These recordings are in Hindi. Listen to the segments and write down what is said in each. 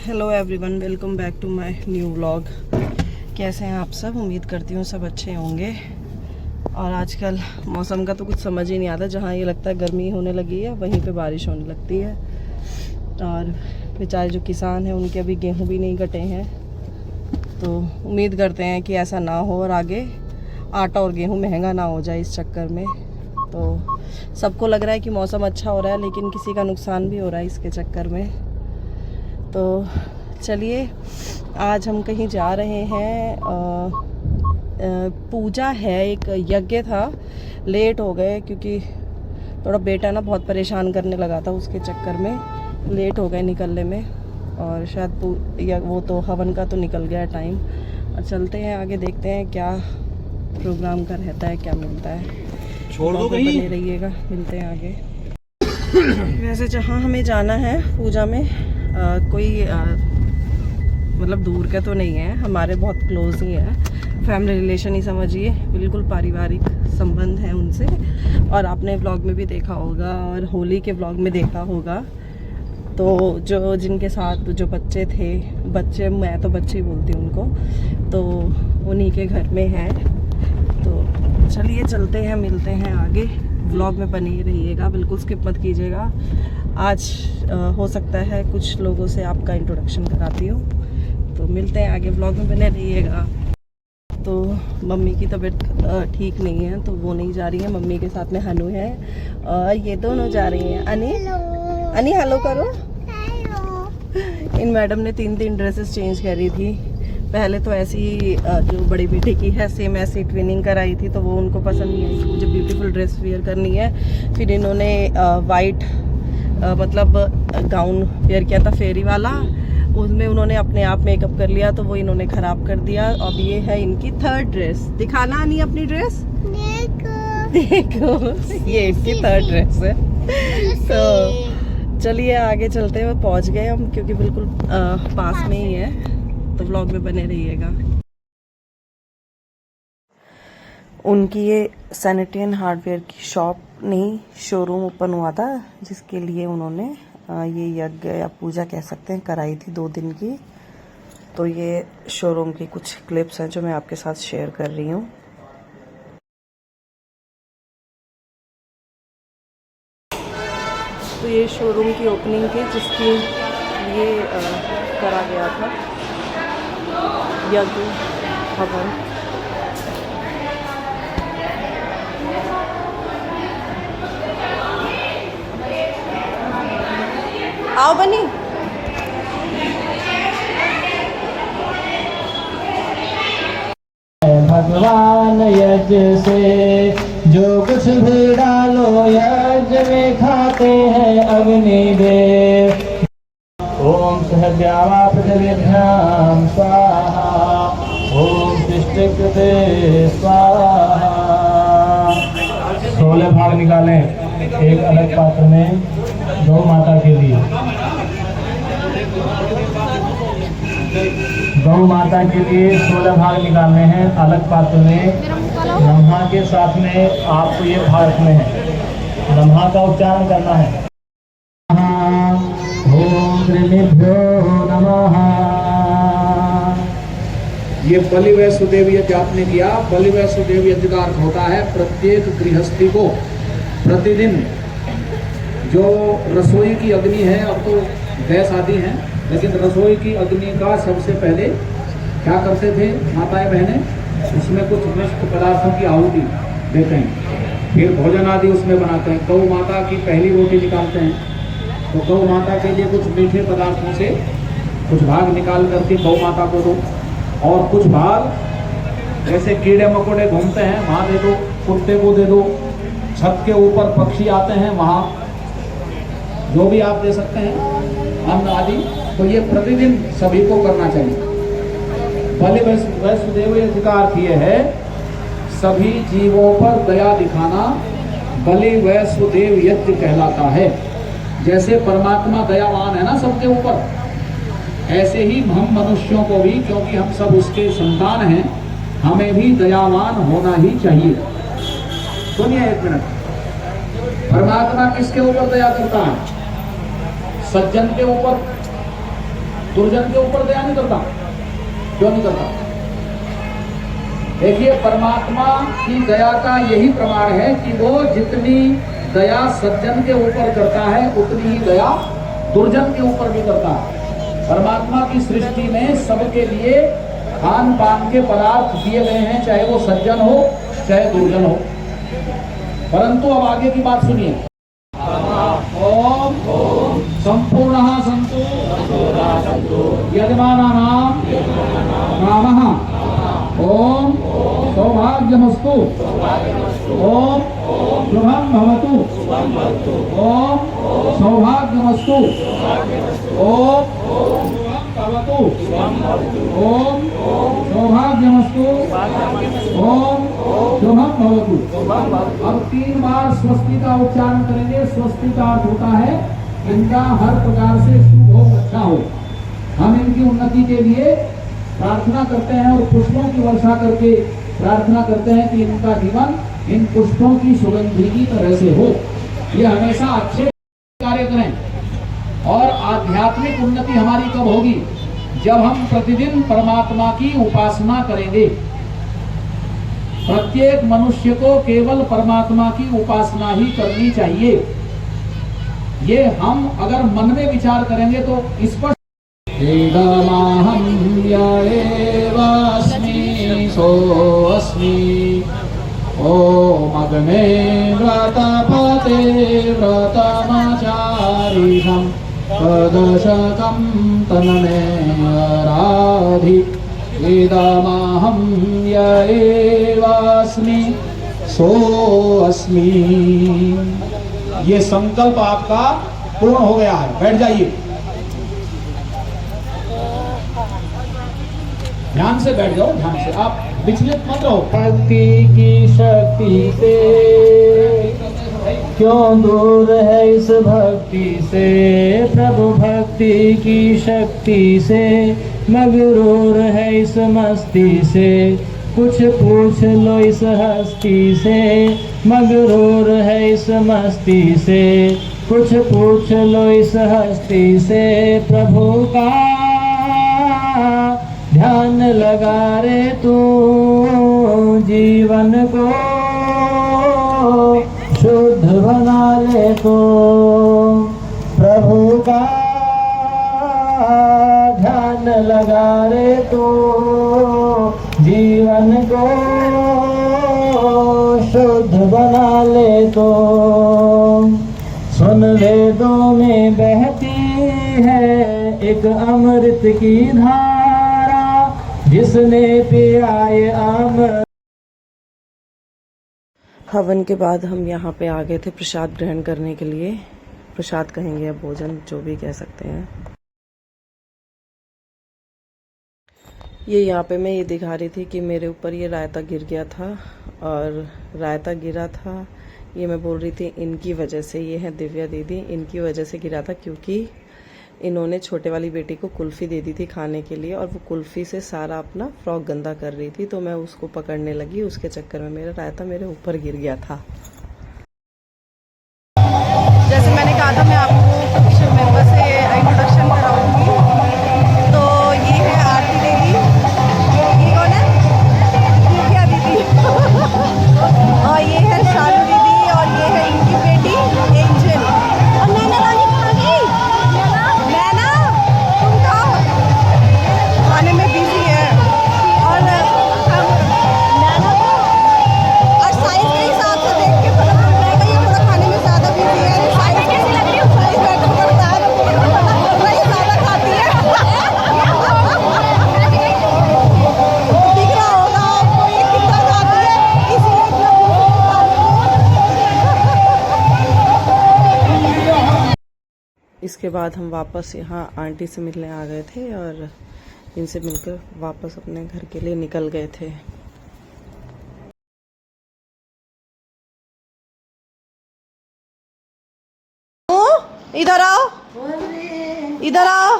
Hello everyone, welcome back to my new vlog. कैसे हैं आप सब? उम्मीद करती हूँ सब अच्छे होंगे। और आजकल मौसम का तो कुछ समझ ही नहीं आता, जहाँ ये लगता है गर्मी होने लगी है वहीं पे बारिश होने लगती है। और बेचारे जो किसान हैं उनके अभी गेहूँ भी नहीं कटे हैं, तो उम्मीद करते हैं कि ऐसा ना हो और आगे आटा और गेहूँ महंगा ना हो जाए इस चक्कर में। तो सबको लग रहा है कि मौसम अच्छा हो रहा है, लेकिन किसी का नुकसान भी हो रहा है इसके चक्कर में। तो चलिए, आज हम कहीं जा रहे हैं। पूजा है, एक यज्ञ था। लेट हो गए क्योंकि थोड़ा बेटा ना बहुत परेशान करने लगा था, उसके चक्कर में लेट हो गए निकलने में। और शायद वो तो हवन का तो निकल गया टाइम। और चलते हैं आगे, देखते हैं क्या प्रोग्राम का रहता है, क्या मिलता है। छोड़ दो, बने रहिएगा, मिलते हैं आगे। वैसे जहाँ हमें जाना है पूजा में कोई मतलब दूर का तो नहीं है, हमारे बहुत क्लोज ही है, फैमिली रिलेशन ही समझिए, बिल्कुल पारिवारिक संबंध है उनसे। और आपने व्लॉग में भी देखा होगा और होली के व्लॉग में देखा होगा। तो जो जिनके साथ जो बच्चे थे, मैं तो बच्चे ही बोलती हूँ उनको, तो उन्हीं के घर में है। तो चलिए चलते हैं, मिलते हैं आगे। व्लॉग में बने ही रहिएगा, बिल्कुल स्किप मत कीजिएगा। आज हो सकता है कुछ लोगों से आपका इंट्रोडक्शन कराती हूँ, तो मिलते हैं आगे, व्लॉग में बने रहिएगा। तो मम्मी की तबीयत ठीक नहीं है, तो वो नहीं जा रही है, मम्मी के साथ में हनु है और ये दोनों जा रही हैं। अनी हेलो करो। इन मैडम ने 3 ड्रेसेस चेंज करी थी। पहले तो ऐसी जो बड़ी बेटी की है सेम ऐसी ट्विनिंग कराई थी, तो वो उनको पसंद नहीं आई, मुझे ब्यूटीफुल ड्रेस वेयर करनी है। फिर इन्होंने वाइट मतलब गाउन वेयर किया था फेरी वाला, उसमें उन्होंने अपने आप मेकअप कर लिया, तो वो इन्होंने ख़राब कर दिया। अब ये है इनकी 3rd ड्रेस। दिखाना नहीं अपनी ड्रेस, देखो ये इनकी 3rd ड्रेस है। तो चलिए आगे चलते हैं, पहुंच गए हम, क्योंकि बिल्कुल पास में ही है। तो व्लॉग में बने रहिएगा। उनकी ये सैनिटरी हार्डवेयर की शॉप नहीं, शोरूम ओपन हुआ था, जिसके लिए उन्होंने ये यज्ञ या पूजा कह सकते हैं कराई थी 2 दिन की। तो ये शोरूम की कुछ क्लिप्स हैं जो मैं आपके साथ शेयर कर रही हूँ। तो ये शोरूम की ओपनिंग थी, जिसकी ये करा गया था यज्ञ हवन। आओ बनी। भगवान यज्ञ से जो कुछ भी डालो यज्ञ में खाते हैं अग्निदेव। ओम सहद्यावा पृथिव्याम स्वाहा, ओम तिष्ठते स्वाहा। 16 भाग निकालें एक अलग पात्र में गौ माता के लिए। गौ माता के लिए 16 भाग निकालने हैं अलग पात्र में। ब्रह्मा के साथ में आपको ये भाग रखने हैं, ब्रह्मा का उच्चारण करना है। ओम त्रिभ्यो नमः। ये बलि वैसुदेव यज्ञ आपने किया। बलि वैसुदेव यज्ञ का अर्थ होता है प्रत्येक गृहस्थी को प्रतिदिन जो रसोई की अग्नि है, अब तो गैस आदि हैं, लेकिन रसोई की अग्नि का सबसे पहले क्या करते थे माताएं बहनें, उसमें कुछ मिष्ट पदार्थों की आहुति देते हैं, फिर भोजन आदि उसमें बनाते हैं। गौ माता की पहली रोटी निकालते हैं, तो गौ माता के लिए कुछ मीठे पदार्थों से कुछ भाग निकाल करके गौ माता को दो, और कुछ भाग जैसे कीड़े मकोड़े घूमते हैं वहाँ दे दो, कुत्ते को दे दो, छत के ऊपर पक्षी आते हैं वहाँ जो भी आप दे सकते हैं अन्न आदि। तो ये प्रतिदिन सभी को करना चाहिए। बलि वैसुदेव यज्ञ का अर्थ ये है सभी जीवों पर दया दिखाना, बलि वैसुदेव यज्ञ कहलाता है। जैसे परमात्मा दयावान है ना सबके ऊपर, ऐसे ही हम मनुष्यों को भी, क्योंकि हम सब उसके संतान हैं, हमें भी दयावान होना ही चाहिए। सुनिए एक मिनट, परमात्मा किसके ऊपर दया करता है? सज्जन के ऊपर। दुर्जन के ऊपर दया नहीं करता? क्यों नहीं करता? देखिए, परमात्मा की दया का यही प्रमाण है कि वो जितनी दया सज्जन के ऊपर करता है उतनी ही दया दुर्जन के ऊपर भी करता है। परमात्मा की सृष्टि में सबके लिए खान पान के पदार्थ दिए गए हैं, चाहे वो सज्जन हो चाहे दुर्जन हो। परंतु अब आगे की बात सुनिए। ओम संपूर्णः सन्तु यजमानानां नामः। ओम सौभाग्यमस्तु। ओम शुभं भवतु। ओम सौभाग्यमस्तु। ओम शुभं भवतु। ओम सौभाग्यमस्तु। ओम शुभं भवतु। अब 3 बार स्वस्ति का उच्चारण करेंगे। स्वस्ति का अर्थ होता है इनका हर प्रकार से शुभ हो, अच्छा हो। हम इनकी उन्नति के लिए प्रार्थना करते हैं और पुष्पों की वर्षा करके प्रार्थना करते हैं कि इनका जीवन इन पुष्पों की सुगंधी की तरह से हो। ये हमेशा अच्छे कार्य करें। और आध्यात्मिक उन्नति हमारी कब होगी? जब हम प्रतिदिन परमात्मा की उपासना करेंगे। प्रत्येक मनुष्य को केवल परमात्मा की उपासना ही करनी चाहिए। ये हम अगर मन में विचार करेंगे तो स्पष्ट इदमहं य एवास्मि सोऽस्मि। ओम अग्ने व्रतपते व्रतमचारिषं तदशकं तन्मे आराधि। इदमहं य एवास्मि सोऽस्मि। ये संकल्प आपका पूर्ण हो गया है। बैठ जाइए, ध्यान से बैठ जाओ, ध्यान से, आप विचलित मत रहो। भक्ति की शक्ति से क्यों दूर है इस भक्ति से, प्रभु भक्ति की शक्ति से मगरूर है इस मस्ती से। कुछ पूछ लो इस हस्ती से, मगरूर है इस मस्ती से। कुछ पूछ लो इस हस्ती से, प्रभु का ध्यान लगा रे तू, जीवन को शुद्ध बना ले तो। प्रभु का ध्यान लगा रे तो, जीवन को शुद्ध बना ले तो। सुन वेदों में बहती है एक अमृत की धारा, जिसने पियाए अमृत। हवन के बाद हम यहाँ पे आ गए थे प्रसाद ग्रहण करने के लिए। प्रसाद कहेंगे या भोजन, जो भी कह सकते हैं। ये यहाँ पे मैं ये दिखा रही थी कि मेरे ऊपर ये रायता गिर गया था, और रायता गिरा था, ये मैं बोल रही थी इनकी वजह से। ये है दिव्या दीदी, इनकी वजह से गिरा था, क्योंकि इन्होंने छोटे वाली बेटी को कुल्फ़ी दे दी थी खाने के लिए, और वो कुल्फ़ी से सारा अपना फ्रॉक गंदा कर रही थी, तो मैं उसको पकड़ने लगी। उसके चक्कर में मेरा रायता मेरे ऊपर गिर गया था। जैसे मैंने कहा था, मैं आपको कुछ मेंबर से इंट्रोडक्शन कराऊंगी। तो ये है आरती देवी, ये कौन है? दिव्या दीदी और ये है शालू दीदी, और ये है इनकी बेटी एंजल। और नैना रानी कहाँ गई? नैना, तुम कहाँ? खाने में बिजी है। और नैना को और साइज के हिसाब से देख के पता चल जाएगा ये थोड़ा खाने में ज़्यादा बिजी है। साइज कैसी लग रही है? साइज बैठो पड़ता है, ये ज़्यादा खाती है। दिख रहा होगा आपको ये कितना खाती है, इसीलिए इतना इसके बाद हम वापस यहाँ आंटी से मिलने आ गए थे, और इनसे मिलकर वापस अपने घर के लिए निकल गए थे। इधर आओ, इधर आओ,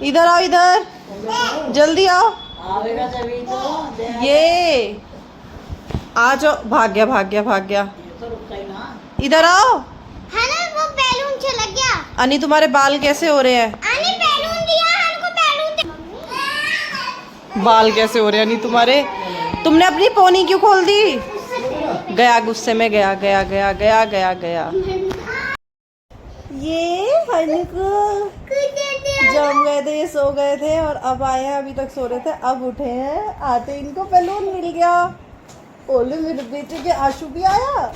इधर आओ, इधर जल्दी आओ। आवेगा तभी तो। ये आ जाओ। भाग गया, भाग गया, भाग गया। तो रुकता ही ना। इधर आओ। है ना, वो बैलून चला गया। अनी, तुम्हारे बाल कैसे हो रहे हैं? अनी बैलून बाल कैसे हो रहे हैं नहीं तुम्हारे? तुमने अपनी पोनी क्यों खोल दी? गया गुस्से में, गया गया गया गया गया गया। ये हनुको जम गए थे, ये सो गए थे और अब आए हैं, अभी तक सो रहे थे, अब उठे हैं। आते इनको बैलून मिल गया। ओले मेरे बेटे के आशु भी आया।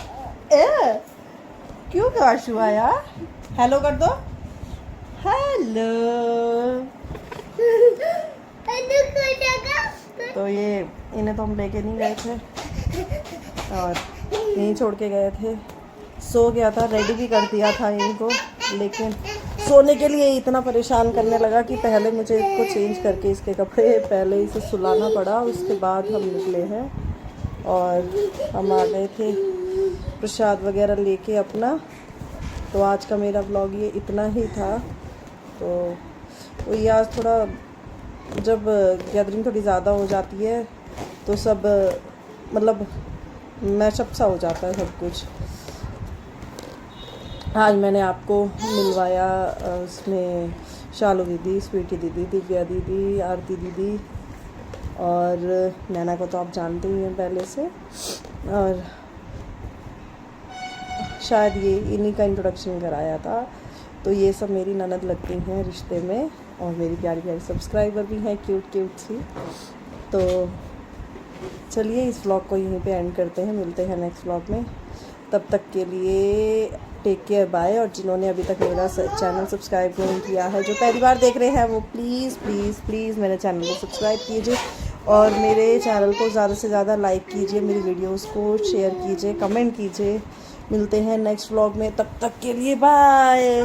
क्यों आशु आया? हेलो कर दो, हेलो। तो ये इन्हें तो हम लेके नहीं गए थे और यहीं छोड़ के गए थे। सो गया था, रेडी भी कर दिया था इनको, लेकिन सोने के लिए इतना परेशान करने लगा कि पहले मुझे इसको चेंज करके इसके कपड़े पहले इसे सुलाना पड़ा। उसके बाद हम निकले हैं और हम आ गए थे प्रसाद वगैरह लेके अपना। तो आज का मेरा व्लॉग ये इतना ही था। तो ये आज थोड़ा जब गैदरिंग थोड़ी ज़्यादा हो जाती है तो सब मतलब मैशअप सा हो जाता है सब कुछ। आज मैंने आपको मिलवाया उसमें शालू दीदी, स्वीटी दीदी, दिव्या दीदी, आरती दीदी और नैना को तो आप जानते ही हैं पहले से। और शायद ये इन्हीं का इंट्रोडक्शन कराया था। तो ये सब मेरी ननद लगती हैं रिश्ते में और मेरी प्यारी प्यारी सब्सक्राइबर भी हैं, क्यूट क्यूट सी। तो चलिए इस व्लॉग को यहीं पे एंड करते हैं, मिलते हैं नेक्स्ट व्लॉग में। तब तक के लिए टेक केयर, बाय। और जिन्होंने अभी तक मेरा चैनल सब्सक्राइब नहीं किया है, जो पहली बार देख रहे हैं, वो प्लीज़ प्लीज़ प्लीज़ मेरे चैनल को सब्सक्राइब कीजिए और मेरे चैनल को ज़्यादा से ज़्यादा लाइक कीजिए, मेरी वीडियोस को शेयर कीजिए, कमेंट कीजिए। मिलते हैं नेक्स्ट व्लॉग में, तब तक के लिए बाय।